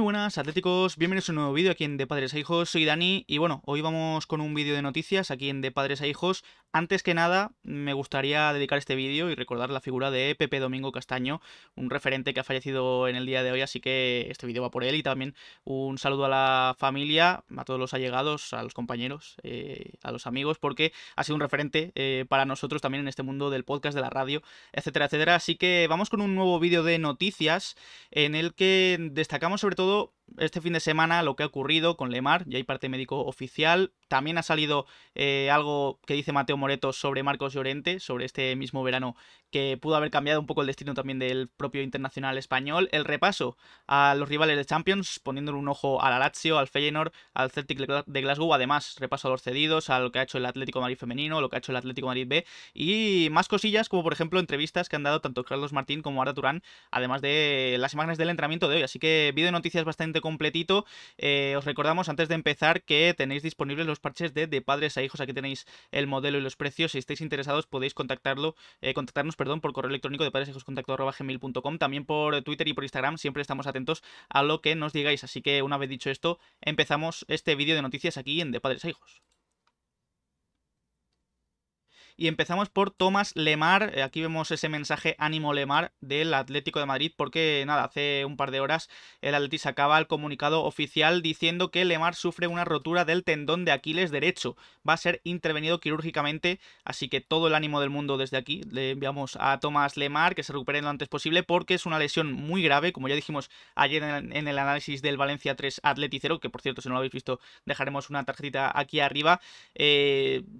buenas, atléticos, bienvenidos a un nuevo vídeo aquí en De Padres a Hijos, soy Dani y bueno, hoy vamos con un vídeo de noticias aquí en De Padres a Hijos. Antes que nada, me gustaría dedicar este vídeo y recordar la figura de Pepe Domingo Castaño, un referente que ha fallecido en el día de hoy, así que este vídeo va por él y también un saludo a la familia, a todos los allegados, a los compañeros, a los amigos, porque ha sido un referente para nosotros también en este mundo del podcast, de la radio, etcétera, etcétera. Así que vamos con un nuevo vídeo de noticias en el que destacamos sobre todo este fin de semana lo que ha ocurrido con Lemar. Ya hay parte médico oficial. También ha salido algo que dice Mateo Moreto sobre Marcos Llorente, sobre este mismo verano que pudo haber cambiado un poco el destino también del propio internacional español. El repaso a los rivales de Champions, poniéndole un ojo al Lazio, al Feyenoord, al Celtic de Glasgow. Además, repaso a los cedidos, a lo que ha hecho el Atlético de Madrid femenino, lo que ha hecho el Atlético de Madrid B y más cosillas, como por ejemplo entrevistas que han dado tanto Carlos Martín como Arda Turán, además de las imágenes del entrenamiento de hoy. Así que vídeo de noticias bastante completito. Os recordamos antes de empezar que tenéis disponibles los parches de padres a hijos. Aquí tenéis el modelo y los precios. Si estáis interesados podéis contactarnos por correo electrónico de padresahijoscontacto@gmail.com. También por Twitter y por Instagram. Siempre estamos atentos a lo que nos digáis. Así que una vez dicho esto, empezamos este vídeo de noticias aquí en De Padres a Hijos. Y empezamos por Thomas Lemar. Aquí vemos ese mensaje ánimo Lemar del Atlético de Madrid, porque nada, hace un par de horas el Atleti sacaba el comunicado oficial diciendo que Lemar sufre una rotura del tendón de Aquiles derecho. Va a ser intervenido quirúrgicamente, así que todo el ánimo del mundo desde aquí. Le enviamos a Thomas Lemar que se recupere lo antes posible, porque es una lesión muy grave, como ya dijimos ayer en el análisis del Valencia 3 Atleti 0, que por cierto, si no lo habéis visto, dejaremos una tarjetita aquí arriba.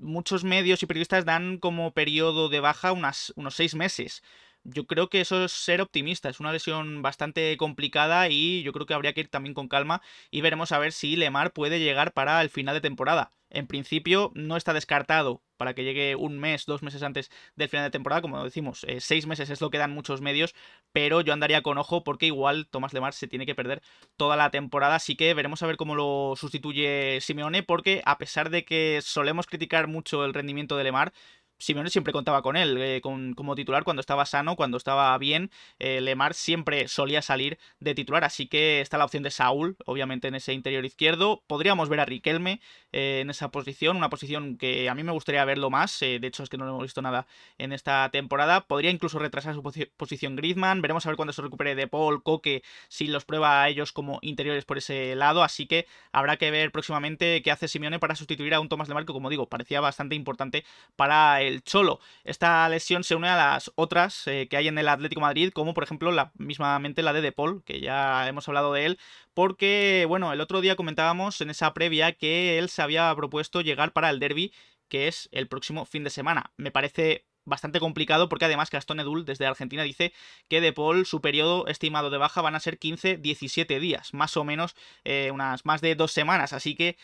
Muchos medios y periodistas dan como periodo de baja unos 6 meses. Yo creo que eso es ser optimista, es una lesión bastante complicada y yo creo que habría que ir también con calma y veremos a ver si Lemar puede llegar para el final de temporada. En principio no está descartado para que llegue un mes, 2 meses antes del final de temporada, como decimos, 6 meses es lo que dan muchos medios, pero yo andaría con ojo porque igual Thomas Lemar se tiene que perder toda la temporada, así que veremos a ver cómo lo sustituye Simeone, porque a pesar de que solemos criticar mucho el rendimiento de Lemar, Simeone siempre contaba con él como titular cuando estaba sano, cuando estaba bien. Lemar siempre solía salir de titular, así que está la opción de Saúl, obviamente en ese interior izquierdo. Podríamos ver a Riquelme en esa posición, una posición que a mí me gustaría verlo más. De hecho es que no lo hemos visto nada en esta temporada. Podría incluso retrasar su posición Griezmann. Veremos a ver cuándo se recupere De Paul, Koke, si los prueba a ellos como interiores por ese lado, así que habrá que ver próximamente qué hace Simeone para sustituir a un Thomas Lemar que, como digo, parecía bastante importante para el Cholo. Esta lesión se une a las otras que hay en el Atlético de Madrid, como por ejemplo mismamente la de Paul, que ya hemos hablado de él, porque bueno, el otro día comentábamos en esa previa que él se había propuesto llegar para el derbi, que es el próximo fin de semana. Me parece bastante complicado porque además Gastón Edul desde Argentina dice que De Paul, su periodo estimado de baja van a ser 15-17 días, más o menos unas más de 2 semanas, así que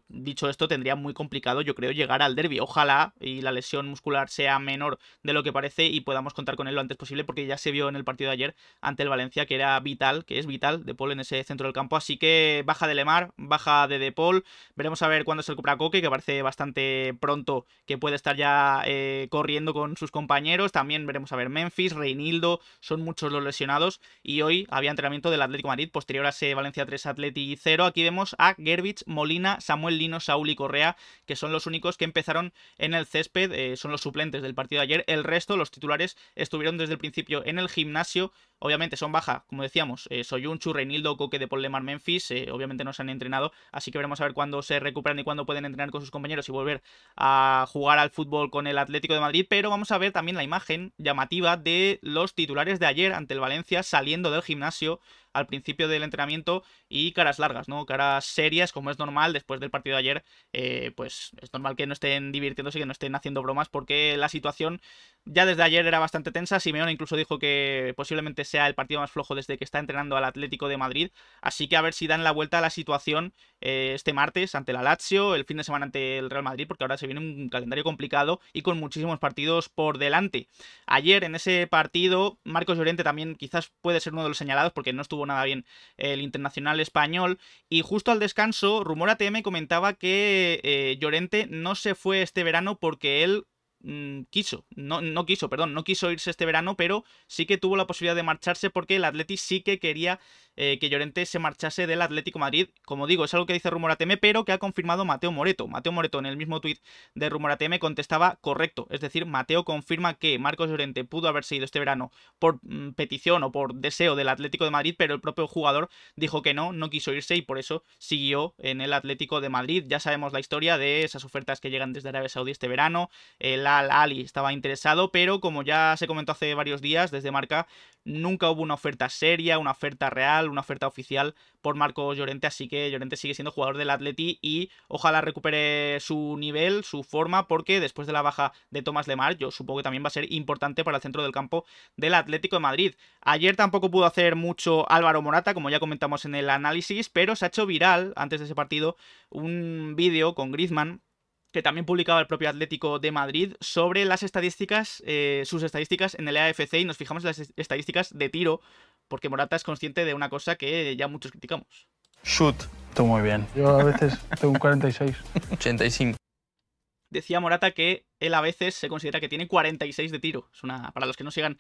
dicho esto tendría muy complicado yo creo llegar al derbi. Ojalá y la lesión muscular sea menor de lo que parece y podamos contar con él lo antes posible, porque ya se vio en el partido de ayer ante el Valencia que era vital, que es vital De Paul en ese centro del campo, así que baja de Lemar, baja de Paul. Veremos a ver cuándo se recupera Koke, que parece bastante pronto que puede estar ya corriendo con sus compañeros. También veremos a ver Memphis, Reinildo, son muchos los lesionados y hoy había entrenamiento del Atlético de Madrid posterior a ese Valencia 3 Atleti 0. Aquí vemos a Gerbich, Molina, Samuel Lino, Saúl y Correa, que son los únicos que empezaron en el césped, son los suplentes del partido de ayer. El resto, los titulares, estuvieron desde el principio en el gimnasio. Obviamente son baja, como decíamos, Soyuncu, Reinildo, Koke, De Paul, Lemar, Memphis, obviamente no se han entrenado, así que veremos a ver cuándo se recuperan y cuándo pueden entrenar con sus compañeros y volver a jugar al fútbol con el Atlético de Madrid. Pero vamos a ver también la imagen llamativa de los titulares de ayer ante el Valencia saliendo del gimnasio al principio del entrenamiento y caras largas, ¿no? Caras serias, como es normal después del partido de ayer. Pues es normal que no estén divirtiéndose, que no estén haciendo bromas, porque la situación ya desde ayer era bastante tensa. Simeone incluso dijo que posiblemente sea el partido más flojo desde que está entrenando al Atlético de Madrid, así que a ver si dan la vuelta a la situación este martes ante la Lazio, el fin de semana ante el Real Madrid, porque ahora se viene un calendario complicado y con muchísimos partidos por delante. Ayer en ese partido Marcos Llorente también quizás puede ser uno de los señalados, porque no estuvo nada bien el internacional español, y justo al descanso Rumor ATM comentaba que Llorente no se fue este verano porque él no quiso irse este verano, pero sí que tuvo la posibilidad de marcharse porque el Atleti sí que quería que Llorente se marchase del Atlético de Madrid. Como digo, es algo que dice Rumor ATM, pero que ha confirmado Mateo Moreto. Mateo Moreto en el mismo tuit de Rumor ATM contestaba correcto, es decir, Mateo confirma que Marcos Llorente pudo haberse ido este verano por petición o por deseo del Atlético de Madrid, pero el propio jugador dijo que no quiso irse y por eso siguió en el Atlético de Madrid. Ya sabemos la historia de esas ofertas que llegan desde Arabia Saudí este verano. El Al-Ahly estaba interesado, pero como ya se comentó hace varios días desde Marca, nunca hubo una oferta seria, una oferta real, una oferta oficial por Marcos Llorente, así que Llorente sigue siendo jugador del Atleti y ojalá recupere su nivel, su forma, porque después de la baja de Thomas Lemar, yo supongo que también va a ser importante para el centro del campo del Atlético de Madrid. Ayer tampoco pudo hacer mucho Álvaro Morata, como ya comentamos en el análisis, pero se ha hecho viral antes de ese partido un vídeo con Griezmann que también publicaba el propio Atlético de Madrid sobre las estadísticas, sus estadísticas en el AFC, y nos fijamos en las estadísticas de tiro, porque Morata es consciente de una cosa que ya muchos criticamos. Shoot. Tú muy bien. Yo a veces tengo un 46. 85. Decía Morata que él a veces se considera que tiene 46 de tiro. Es una, para los que no sigan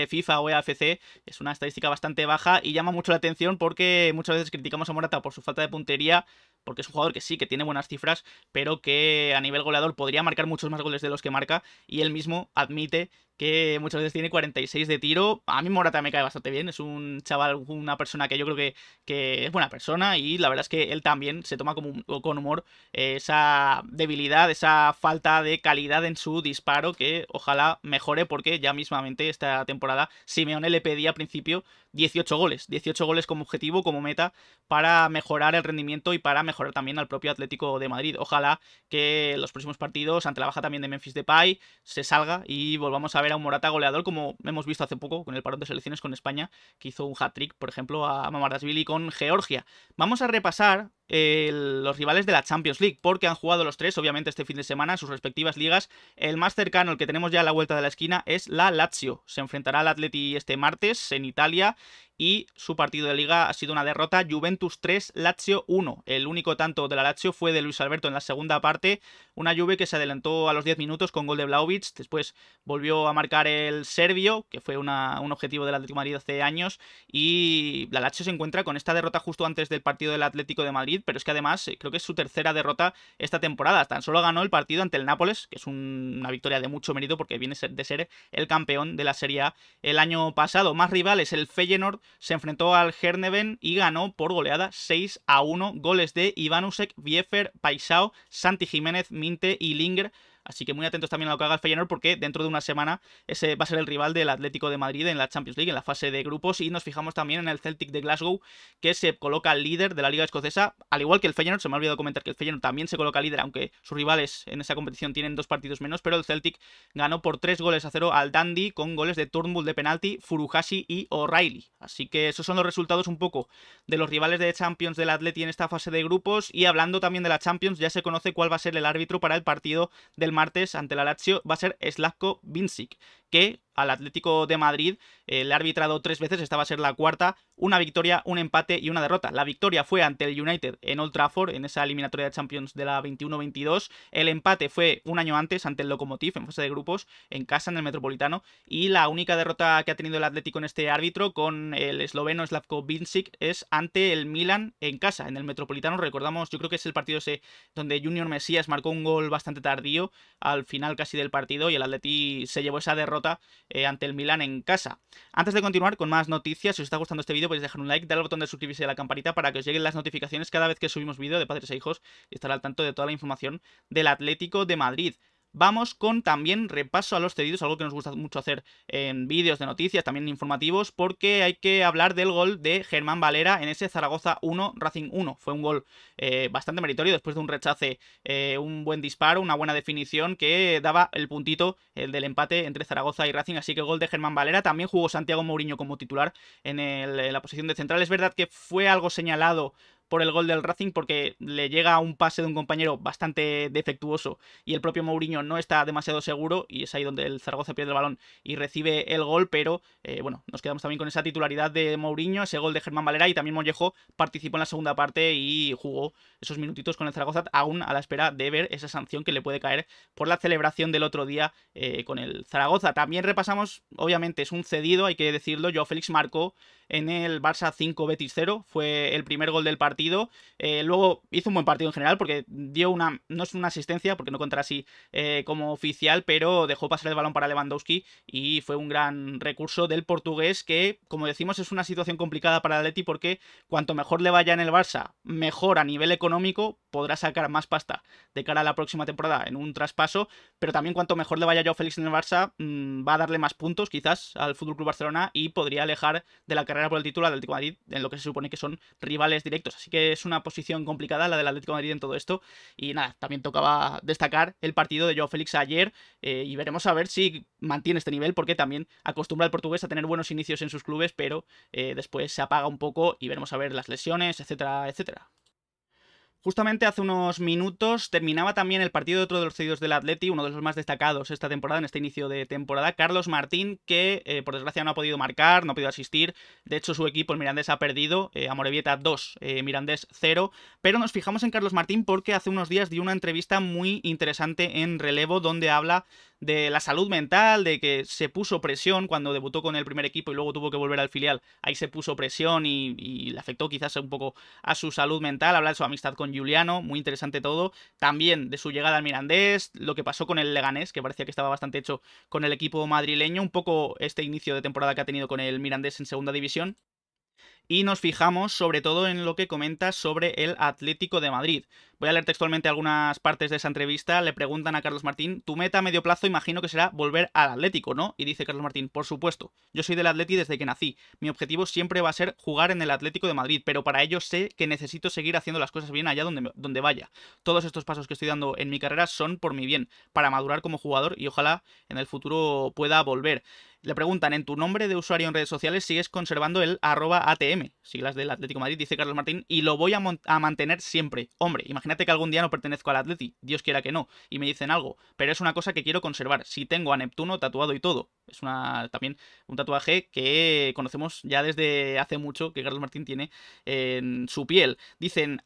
FIFA o AFC, es una estadística bastante baja y llama mucho la atención porque muchas veces criticamos a Morata por su falta de puntería, porque es un jugador que sí, que tiene buenas cifras, pero que a nivel goleador podría marcar muchos más goles de los que marca, y él mismo admite que muchas veces tiene 46 de tiro. A mí Morata me cae bastante bien, es un chaval, una persona que yo creo que es buena persona, y la verdad es que él también se toma como con humor esa debilidad, esa falta de calidad en su disparo, que ojalá mejore, porque ya mismamente esta temporada Simeone le pedía al principio 18 goles como objetivo, como meta, para mejorar el rendimiento y para mejorar también al propio Atlético de Madrid. Ojalá que los próximos partidos, ante la baja también de Memphis Depay, se salga y volvamos a ver a un Morata goleador, como hemos visto hace poco con el parón de selecciones con España, que hizo un hat-trick, por ejemplo, a Mamardashvili con Georgia. Vamos a repasar los rivales de la Champions League, porque han jugado los tres, obviamente, este fin de semana, sus respectivas ligas. El más cercano, el que tenemos ya a la vuelta de la esquina, es la Lazio. Se enfrentará al Atleti este martes en Italia, y su partido de liga ha sido una derrota. Juventus 3, Lazio 1. El único tanto de la Lazio fue de Luis Alberto en la segunda parte, una Juve que se adelantó a los 10 minutos con gol de Vlahovic, después volvió a marcar el serbio, que fue un objetivo del Atlético de Madrid hace años, y la Lazio se encuentra con esta derrota justo antes del partido del Atlético de Madrid, pero es que además creo que es su tercera derrota esta temporada. Tan solo ganó el partido ante el Nápoles, que es una victoria de mucho mérito porque viene de ser el campeón de la Serie A el año pasado. Más rivales, el Feyenoord se enfrentó al Herneven y ganó por goleada 6-1, goles de Ivanusek, Viefer, Paisao, Santi Jiménez, Minte y Linger. Así que muy atentos también a lo que haga el Feyenoord, porque dentro de una semana ese va a ser el rival del Atlético de Madrid en la Champions League, en la fase de grupos. Y nos fijamos también en el Celtic de Glasgow, que se coloca líder de la Liga Escocesa, al igual que el Feyenoord. Se me ha olvidado comentar que el Feyenoord también se coloca líder, aunque sus rivales en esa competición tienen 2 partidos menos, pero el Celtic ganó por 3-0 al Dundee, con goles de Turnbull de penalti, Furuhashi y O'Reilly. Así que esos son los resultados un poco de los rivales de Champions del Atleti en esta fase de grupos. Y hablando también de la Champions, ya se conoce cuál va a ser el árbitro para el partido del martes ante la Lazio. Va a ser Slavko Vincic, que al Atlético de Madrid le ha arbitrado 3 veces, esta va a ser la cuarta, una victoria, un empate y una derrota. La victoria fue ante el United en Old Trafford, en esa eliminatoria de Champions de la 21-22, el empate fue un año antes ante el Lokomotiv en fase de grupos, en casa, en el Metropolitano, y la única derrota que ha tenido el Atlético en este árbitro con el esloveno Slavko Vincic es ante el Milan en casa, en el Metropolitano. Recordamos, yo creo que es el partido ese donde Junior Mesías marcó un gol bastante tardío, al final casi del partido, y el Atleti se llevó esa derrota ante el Milan en casa. Antes de continuar con más noticias, si os está gustando este vídeo podéis dejar un like, darle al botón de suscribirse y a la campanita para que os lleguen las notificaciones cada vez que subimos vídeo de Padres e Hijos, y estar al tanto de toda la información del Atlético de Madrid. Vamos con también repaso a los cedidos, algo que nos gusta mucho hacer en vídeos de noticias, también informativos, porque hay que hablar del gol de Germán Valera en ese Zaragoza 1, Racing 1. Fue un gol bastante meritorio, después de un rechace, un buen disparo, una buena definición que daba el puntito, el del empate entre Zaragoza y Racing. Así que gol de Germán Valera. También jugó Santiago Mourinho como titular en la posición de central. Es verdad que fue algo señalado por el gol del Racing, porque le llega un pase de un compañero bastante defectuoso y el propio Mourinho no está demasiado seguro, y es ahí donde el Zaragoza pierde el balón y recibe el gol. Pero bueno, nos quedamos también con esa titularidad de Mourinho, ese gol de Germán Valera, y también Mollejo participó en la segunda parte y jugó esos minutitos con el Zaragoza, aún a la espera de ver esa sanción que le puede caer por la celebración del otro día con el Zaragoza. También repasamos, obviamente es un cedido, hay que decirlo, Joao Félix marcó en el Barça 5 Betis 0, fue el primer gol del partido. Luego hizo un buen partido en general porque dio no es una asistencia porque no contará así como oficial, pero dejó pasar el balón para Lewandowski y fue un gran recurso del portugués que, como decimos, es una situación complicada para el Atleti porque cuanto mejor le vaya en el Barça, mejor a nivel económico, podrá sacar más pasta de cara a la próxima temporada en un traspaso, pero también cuanto mejor le vaya a Joao Félix en el Barça, va a darle más puntos quizás al FC Barcelona y podría alejar de la carrera por el título al Atlético de Madrid en lo que se supone que son rivales directos. Así que es una posición complicada la del Atlético de Madrid en todo esto. Y nada, también tocaba destacar el partido de Joao Félix ayer y veremos a ver si mantiene este nivel porque también acostumbra el portugués a tener buenos inicios en sus clubes, pero después se apaga un poco y veremos a ver las lesiones, etcétera, etcétera. Justamente hace unos minutos terminaba también el partido de otro de los cedidos del Atleti, uno de los más destacados esta temporada, en este inicio de temporada, Carlos Martín, que por desgracia no ha podido marcar, no ha podido asistir. De hecho, su equipo, el Mirandés, ha perdido, Amorebieta 2, Mirandés 0. Pero nos fijamos en Carlos Martín porque hace unos días dio una entrevista muy interesante en Relevo donde habla de la salud mental, de que se puso presión cuando debutó con el primer equipo y luego tuvo que volver al filial. Ahí se puso presión y le afectó quizás un poco a su salud mental. Habla de su amistad con Juliano, muy interesante todo. También de su llegada al Mirandés, lo que pasó con el Leganés, que parecía que estaba bastante hecho con el equipo madrileño. Un poco este inicio de temporada que ha tenido con el Mirandés en segunda división. Y nos fijamos sobre todo en lo que comenta sobre el Atlético de Madrid. Voy a leer textualmente algunas partes de esa entrevista. Le preguntan a Carlos Martín: tu meta a medio plazo imagino que será volver al Atlético, ¿no? Y dice Carlos Martín: por supuesto, yo soy del Atleti desde que nací. Mi objetivo siempre va a ser jugar en el Atlético de Madrid, pero para ello sé que necesito seguir haciendo las cosas bien allá donde vaya. Todos estos pasos que estoy dando en mi carrera son por mi bien, para madurar como jugador y ojalá en el futuro pueda volver. Le preguntan: en tu nombre de usuario en redes sociales sigues conservando el @ATM, siglas del Atlético de Madrid, dice Carlos Martín, y lo voy a mantener siempre. Hombre, imagínate que algún día no pertenezco al Atleti, Dios quiera que no, y me dicen algo, pero es una cosa que quiero conservar. Si tengo a Neptuno tatuado y todo. Es también un tatuaje que conocemos ya desde hace mucho, que Carlos Martín tiene en su piel. Dicen,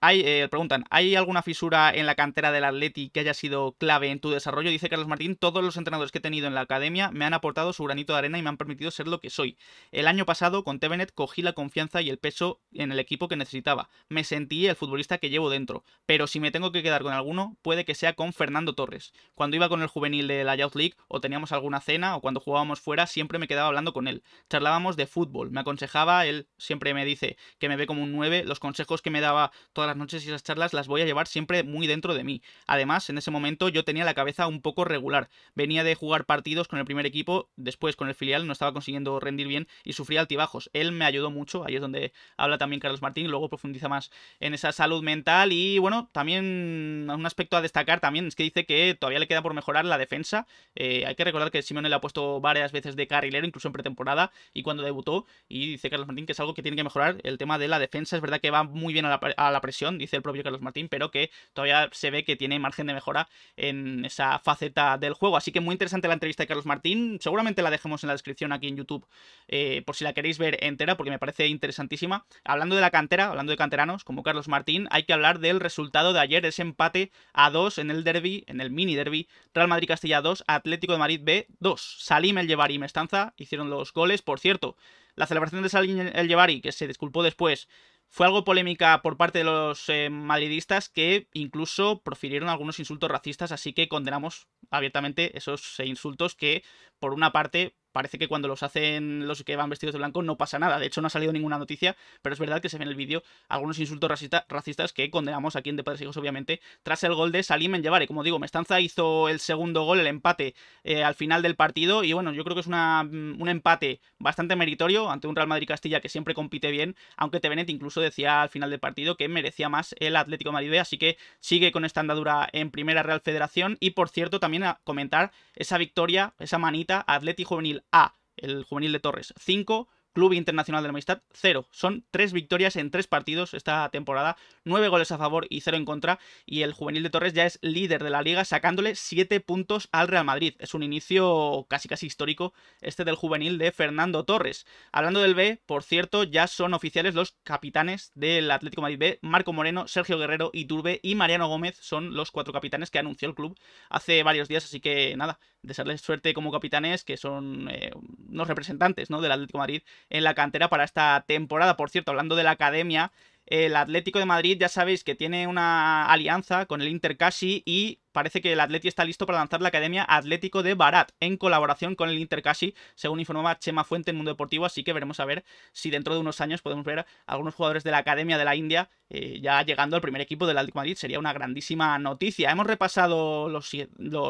preguntan: ¿hay alguna fisura en la cantera del Atleti que haya sido clave en tu desarrollo? Dice Carlos Martín: todos los entrenadores que he tenido en la academia me han aportado su granito de arena y me han permitido ser lo que soy. El año pasado con Tevenet cogí la confianza y el peso en el equipo que necesitaba. Me sentí el futbolista que llevo dentro, pero si me tengo que quedar con alguno, puede que sea con Fernando Torres. Cuando iba con el juvenil de la Youth League o teníamos alguna cena o cuando jugábamos fuera, siempre me quedaba hablando con él. Charlábamos de fútbol, me aconsejaba, él siempre me dice que me ve como un 9, los consejos que me daba todas las noches y esas charlas las voy a llevar siempre muy dentro de mí. Además, en ese momento yo tenía la cabeza un poco regular. Venía de jugar partidos con el primer equipo, después con el filial no estaba consiguiendo rendir bien y sufría altibajos. Él me ayudó mucho, ahí es donde habla también Carlos Martín, y luego profundiza más en esa salud mental. Y bueno, también un aspecto a destacar también es que dice que todavía le queda por mejorar la defensa. Hay que recordar que Simeone le ha puesto varias veces de carrilero, incluso en pretemporada y cuando debutó, y dice Carlos Martín que es algo que tiene que mejorar el tema de la defensa. Es verdad que va muy bien a la presión, dice el propio Carlos Martín, pero que todavía se ve que tiene margen de mejora en esa faceta del juego. Así que muy interesante la entrevista de Carlos Martín, seguramente la dejemos en la descripción aquí en YouTube por si la queréis ver entera, porque me parece interesantísima. Hablando de la cantera, hablando de canteranos como Carlos Martín, hay que hablar del resultado de ayer, ese empate a 2 en el derbi, en el mini derbi, Real Madrid-Castilla 2, Atlético de Madrid B 2. Salim El Yevari y Mestanza hicieron los goles. Por cierto, la celebración de Salim El Yevari, que se disculpó después, fue algo polémica por parte de los madridistas, que incluso profirieron algunos insultos racistas, así que condenamos abiertamente esos insultos que, por una parte, parece que cuando los hacen los que van vestidos de blanco no pasa nada. De hecho, no ha salido ninguna noticia, pero es verdad que se ve en el vídeo algunos insultos racistas que condenamos aquí en De Padres e Hijos, obviamente, tras el gol de Salim El Yevari. Como digo, Mestanza hizo el segundo gol, el empate al final del partido, y bueno, yo creo que es un empate bastante meritorio ante un Real Madrid-Castilla que siempre compite bien, aunque Tevenet incluso decía al final del partido que merecía más el Atlético de Madrid B, así que sigue con esta andadura en Primera Real Federación. Y por cierto, también a comentar esa victoria, esa manita, Atleti Juvenil A, el juvenil de Torres 5, Club Internacional de la Amistad 0. Son 3 victorias en 3 partidos esta temporada, 9 goles a favor y 0 en contra, y el juvenil de Torres ya es líder de la liga sacándole 7 puntos al Real Madrid. Es un inicio casi histórico este del juvenil de Fernando Torres. Hablando del B, por cierto, ya son oficiales los capitanes del Atlético de Madrid B. Marco Moreno, Sergio Guerrero, Iturbe y Mariano Gómez son los 4 capitanes que anunció el club hace varios días, así que nada, desearles suerte como capitanes, que son unos representantes, ¿no?, del Atlético de Madrid en la cantera para esta temporada. Por cierto, hablando de la academia, el Atlético de Madrid ya sabéis que tiene una alianza con el Intercasi y parece que el Atleti está listo para lanzar la Academia Atlético de Barat en colaboración con el Intercasi, según informaba Chema Fuente en Mundo Deportivo, así que veremos a ver si dentro de unos años podemos ver a algunos jugadores de la Academia de la India ya llegando al primer equipo del Atlético de Madrid. Sería una grandísima noticia. Hemos repasado los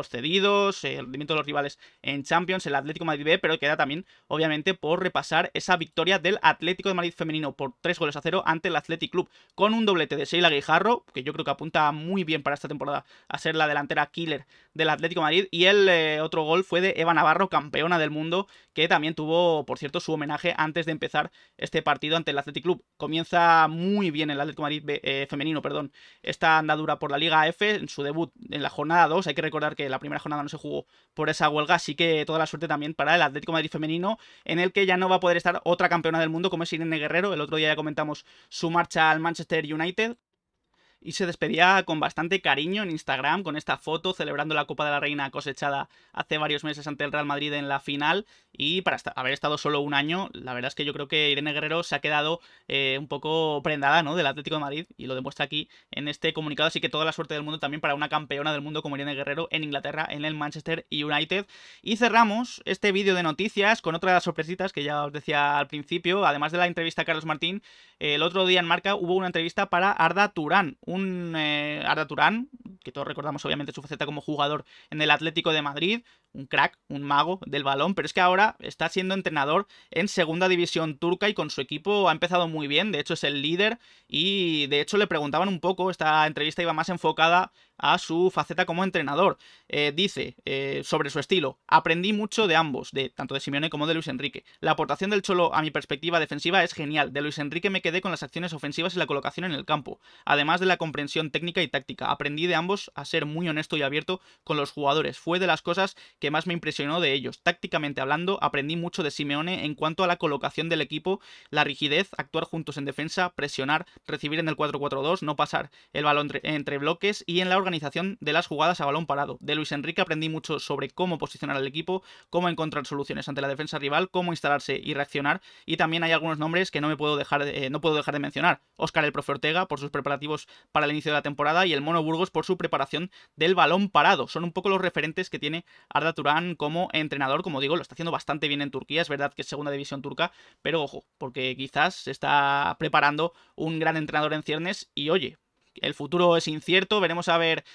cedidos, el rendimiento de los rivales en Champions, el Atlético de Madrid B, pero queda también, obviamente, por repasar esa victoria del Atlético de Madrid femenino por 3-0 ante el Athletic Club, con un doblete de Sheila Guijarro, que yo creo que apunta muy bien para esta temporada a ser la delantera killer del Atlético de Madrid, y el otro gol fue de Eva Navarro, campeona del mundo, que también tuvo, por cierto, su homenaje antes de empezar este partido ante el Athletic Club. Comienza muy bien el Atlético de Madrid femenino, perdón, esta andadura por la Liga F, en su debut en la jornada 2, hay que recordar que la primera jornada no se jugó por esa huelga, así que toda la suerte también para el Atlético de Madrid femenino, en el que ya no va a poder estar otra campeona del mundo como es Irene Guerrero. El otro día ya comentamos su marcha al Manchester United, y se despedía con bastante cariño en Instagram con esta foto celebrando la Copa de la Reina cosechada hace varios meses ante el Real Madrid en la final. Y para haber estado solo un año, la verdad es que yo creo que Irene Guerrero se ha quedado un poco prendada, ¿no?, del Atlético de Madrid, y lo demuestra aquí en este comunicado. Así que toda la suerte del mundo también para una campeona del mundo como Irene Guerrero en Inglaterra, en el Manchester United. Y cerramos este vídeo de noticias con otra de las sorpresitas que ya os decía al principio. Además de la entrevista a Carlos Martín, el otro día en Marca hubo una entrevista para Arda Turán, Arda Turán, que todos recordamos obviamente su faceta como jugador en el Atlético de Madrid, un crack, un mago del balón, pero es que ahora está siendo entrenador en segunda división turca y con su equipo ha empezado muy bien. De hecho es el líder, y de hecho le preguntaban un poco, esta entrevista iba más enfocada a su faceta como entrenador. Dice sobre su estilo: aprendí mucho de ambos, tanto de Simeone como de Luis Enrique. La aportación del Cholo a mi perspectiva defensiva es genial. De Luis Enrique me quedé con las acciones ofensivas y la colocación en el campo, además de la comprensión técnica y táctica. Aprendí de ambos a ser muy honesto y abierto con los jugadores. Fue de las cosas que más me impresionó de ellos. Tácticamente hablando, aprendí mucho de Simeone en cuanto a la colocación del equipo, la rigidez, actuar juntos en defensa, presionar, recibir en el 4-4-2, no pasar el balón entre bloques, y en la organización de las jugadas a balón parado. De Luis Enrique aprendí mucho sobre cómo posicionar al equipo, cómo encontrar soluciones ante la defensa rival, cómo instalarse y reaccionar. Y también hay algunos nombres que no puedo dejar de mencionar: Óscar el Profe Ortega por sus preparativos para el inicio de la temporada, y el Mono Burgos por su preparación del balón parado. Son un poco los referentes que tiene Arda Turán como entrenador. Como digo, lo está haciendo bastante bien en Turquía. Es verdad que es segunda división turca, pero ojo, porque quizás se está preparando un gran entrenador en ciernes. Y oye, el futuro es incierto, veremos a ver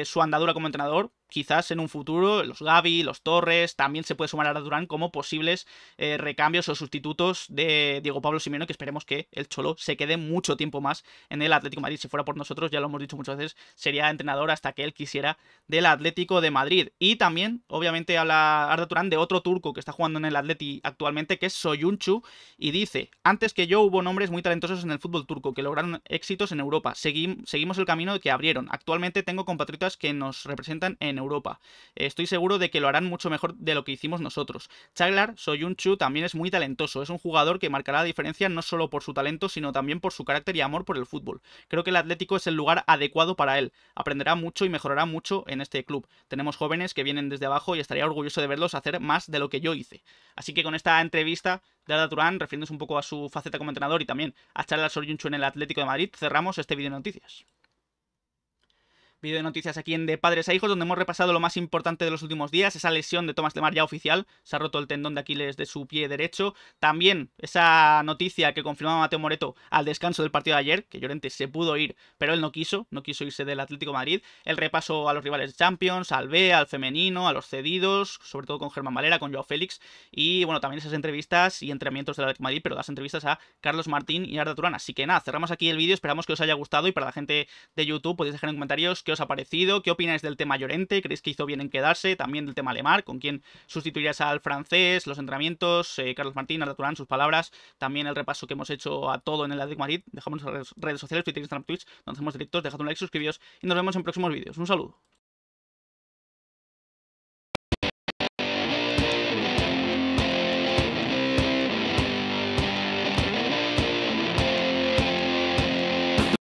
su andadura como entrenador. Quizás en un futuro los Gavi, los Torres, también se puede sumar a Arda Turán como posibles recambios o sustitutos de Diego Pablo Simeone, que esperemos que el Cholo se quede mucho tiempo más en el Atlético de Madrid. Si fuera por nosotros, ya lo hemos dicho muchas veces, sería entrenador hasta que él quisiera del Atlético de Madrid. Y también, obviamente, habla Arda Turán de otro turco que está jugando en el Atleti actualmente, que es Soyuncu, y dice: antes que yo hubo nombres muy talentosos en el fútbol turco que lograron éxitos en Europa. Seguimos el camino que abrieron. Actualmente tengo compatriotas que nos representan en Europa. Estoy seguro de que lo harán mucho mejor de lo que hicimos nosotros. Çağlar Soyuncu también es muy talentoso. Es un jugador que marcará la diferencia no solo por su talento, sino también por su carácter y amor por el fútbol. Creo que el Atlético es el lugar adecuado para él. Aprenderá mucho y mejorará mucho en este club. Tenemos jóvenes que vienen desde abajo y estaría orgulloso de verlos hacer más de lo que yo hice. Así que con esta entrevista de Arda Turán, refiriéndose un poco a su faceta como entrenador y también a Çağlar Soyuncu en el Atlético de Madrid, cerramos este vídeo de noticias. Vídeo de noticias aquí en De Padres a Hijos, donde hemos repasado lo más importante de los últimos días. Esa lesión de Thomas Lemar ya oficial, se ha roto el tendón de Aquiles de su pie derecho. También esa noticia que confirmaba Mateo Moreto al descanso del partido de ayer, que Llorente se pudo ir, pero él no quiso irse del Atlético de Madrid. El repaso a los rivales de Champions, al B, al femenino, a los cedidos, sobre todo con Germán Valera, con Joao Félix, y bueno, también esas entrevistas y entrenamientos del Atlético de Madrid, pero las entrevistas a Carlos Martín y Arda Turán. Así que nada, cerramos aquí el vídeo, esperamos que os haya gustado, y para la gente de YouTube podéis dejar en comentarios qué os ha parecido, qué opináis del tema Llorente, creéis que hizo bien en quedarse, también del tema Lemar, con quién sustituirías al francés, los entrenamientos, Carlos Martín, Arda Turán, sus palabras, también el repaso que hemos hecho a todo en el Atlético de Madrid. Dejamos en las redes sociales, Twitter, Instagram, Twitch, donde hacemos directos, dejad un like, suscribíos y nos vemos en próximos vídeos. Un saludo.